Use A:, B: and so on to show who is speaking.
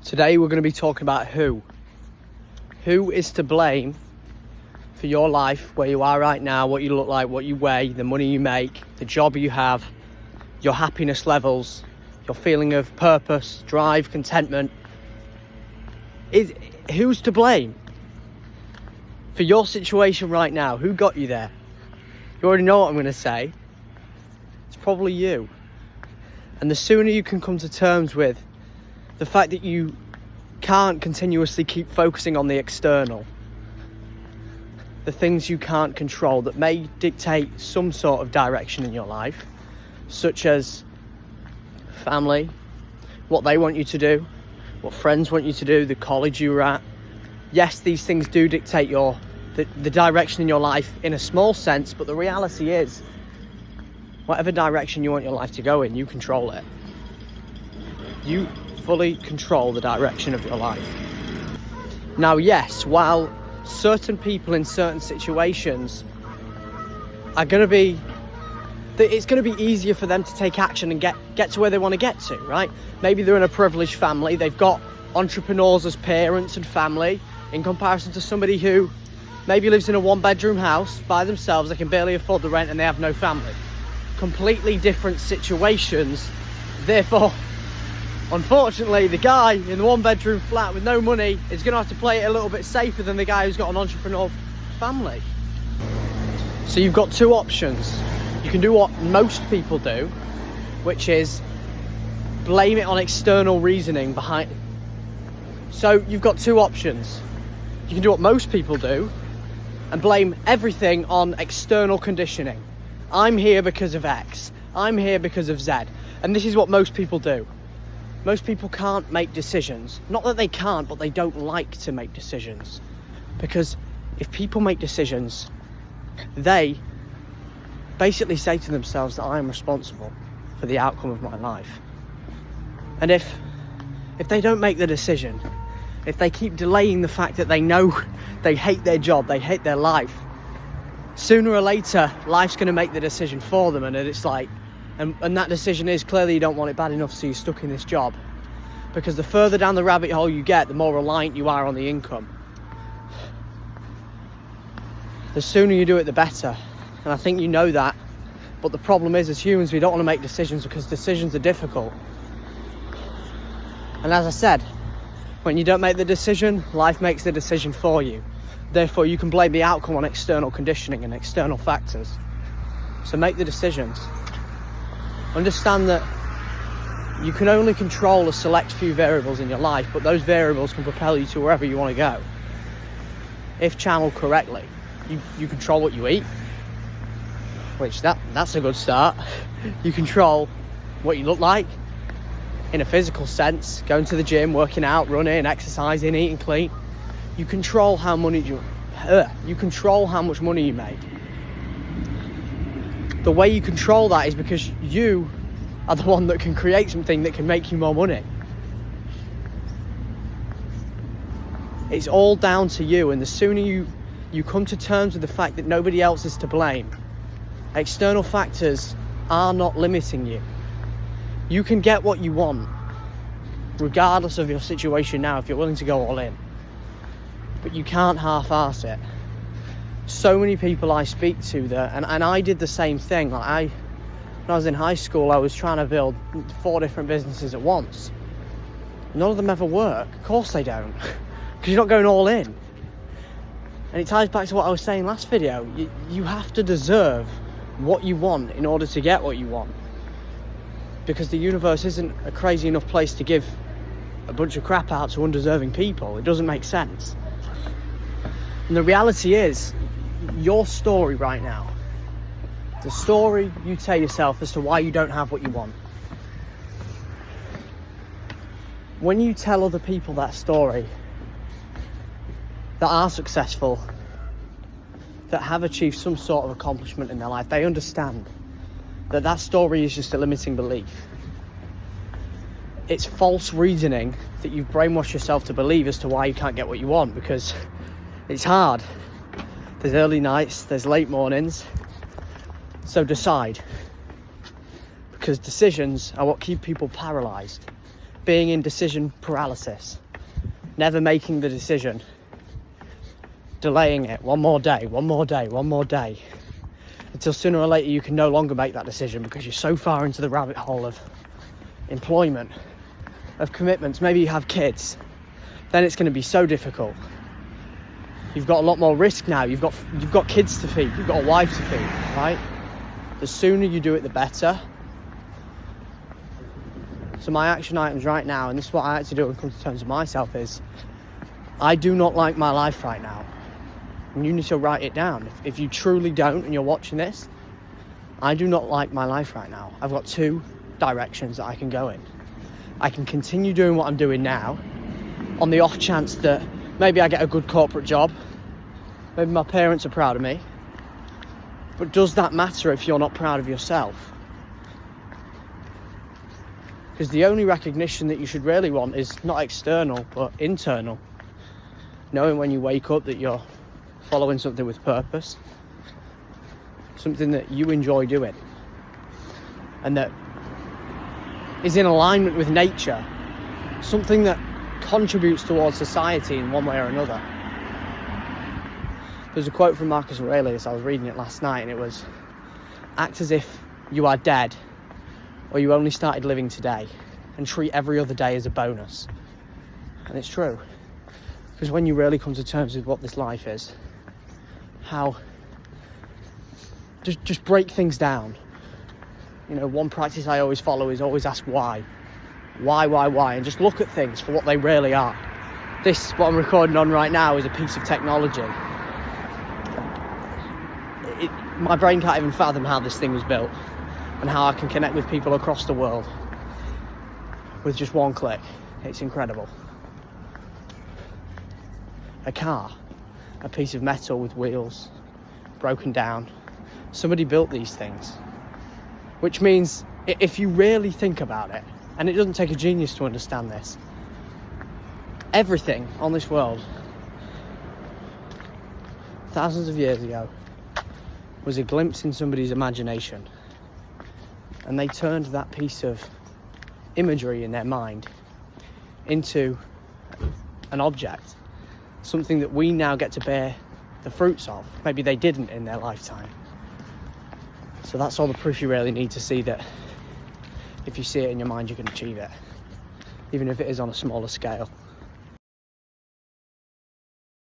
A: Today we're going to be talking about who. Who is to blame for your life, where you are right now, what you look like, what you weigh, the money you make, the job you have, your happiness levels, your feeling of purpose, drive, contentment. Who's to blame for your situation right now? Who got you there? You already know what I'm going to say. It's probably you. And the sooner you can come to terms with the fact that you can't continuously keep focusing on the external, the things you can't control that may dictate some sort of direction in your life, such as family, what they want you to do, what friends want you to do, the college you were at. Yes, these things do dictate the direction in your life in a small sense, but the reality is, whatever direction you want your life to go in, you control it. You fully control the direction of your life. Now, yes, while certain people in certain situations are going to be, it's going to be easier for them to take action and get to where they want to get to, right? Maybe they're in a privileged family, they've got entrepreneurs as parents and family, in comparison to somebody who maybe lives in a one-bedroom house by themselves, they can barely afford the rent and they have no family. Completely different situations. Therefore, unfortunately, the guy in the one-bedroom flat with no money is going to have to play it a little bit safer than the guy who's got an entrepreneurial family. So you've got two options. You can do what most people do, which is blame it on external reasoning behind. So you've got two options. You can do what most people do and blame everything on external conditioning. I'm here because of X. I'm here because of Z. And this is what most people do. Most people can't make decisions. Not that they can't, but they don't like to make decisions. Because if people make decisions, they basically say to themselves that I am responsible for the outcome of my life. And if they don't make the decision, if they keep delaying the fact that they know they hate their job, they hate their life, sooner or later, life's going to make the decision for them. And it's like, and that decision is clearly you don't want it bad enough, so you're stuck in this job. Because the further down the rabbit hole you get, the more reliant you are on the income. The sooner you do it, the better. And I think you know that. But the problem is, as humans, we don't want to make decisions because decisions are difficult. And as I said, when you don't make the decision, life makes the decision for you. Therefore, you can blame the outcome on external conditioning and external factors. So make the decisions. Understand that you can only control a select few variables in your life, but those variables can propel you to wherever you want to go. If channeled correctly, you control what you eat, which that's a good start. You control what you look like in a physical sense, going to the gym, working out, running, exercising, eating clean. You control how control how much money you make. The way you control that is because you are the one that can create something that can make you more money. It's all down to you, and the sooner you come to terms with the fact that nobody else is to blame, external factors are not limiting you. You can get what you want, regardless of your situation now, if you're willing to go all in. But you can't half-arse it. So many people I speak to that, and I did the same thing. When I was in high school, I was trying to build 4 different businesses at once. None of them ever work. Of course they don't, because you're not going all in. And it ties back to what I was saying last video. You have to deserve what you want in order to get what you want. Because the universe isn't a crazy enough place to give a bunch of crap out to undeserving people. It doesn't make sense. And the reality is, your story right now, the story you tell yourself as to why you don't have what you want. When you tell other people that story, that are successful, that have achieved some sort of accomplishment in their life, they understand that story is just a limiting belief. It's false reasoning that you've brainwashed yourself to believe as to why you can't get what you want, because it's hard. There's early nights, there's late mornings. So decide. Because decisions are what keep people paralysed. being in decision paralysis, never making the decision, delaying it one more day, until sooner or later you can no longer make that decision because you're so far into the rabbit hole of employment, of commitments. Maybe you have kids, then it's going to be so difficult. You've got a lot more risk now. You've got kids to feed, you've got a wife to feed, right? The sooner you do it, the better. So my action items right now, and this is what I had to do and come to terms with myself, is I do not like my life right now. And you need to write it down. If you truly don't and you're watching this, I do not like my life right now. I've got two directions that I can go in. I can continue doing what I'm doing now on the off chance that maybe I get a good corporate job. Maybe my parents are proud of me. But does that matter if you're not proud of yourself? Because the only recognition that you should really want is not external, but internal. Knowing when you wake up that you're following something with purpose, something that you enjoy doing, and that is in alignment with nature, something that contributes towards society in one way or another. There's a quote from Marcus Aurelius, I was reading it last night, and it was, act as if you are dead or you only started living today, and treat every other day as a bonus. And it's true, because when you really come to terms with what this life is, how just break things down. You know, one practice I always follow is always ask why, and just look at things for what they really are. This, what I'm recording on right now, is a piece of technology. My brain can't even fathom how this thing was built and how I can connect with people across the world with just one click. It's incredible. A car, a piece of metal with wheels, broken down. Somebody built these things. Which means, if you really think about it, and it doesn't take a genius to understand this, everything on this world, thousands of years ago, was a glimpse in somebody's imagination. And they turned that piece of imagery in their mind into an object, something that we now get to bear the fruits of. Maybe they didn't in their lifetime. So that's all the proof you really need to see that if you see it in your mind, you can achieve it, even if it is on a smaller scale.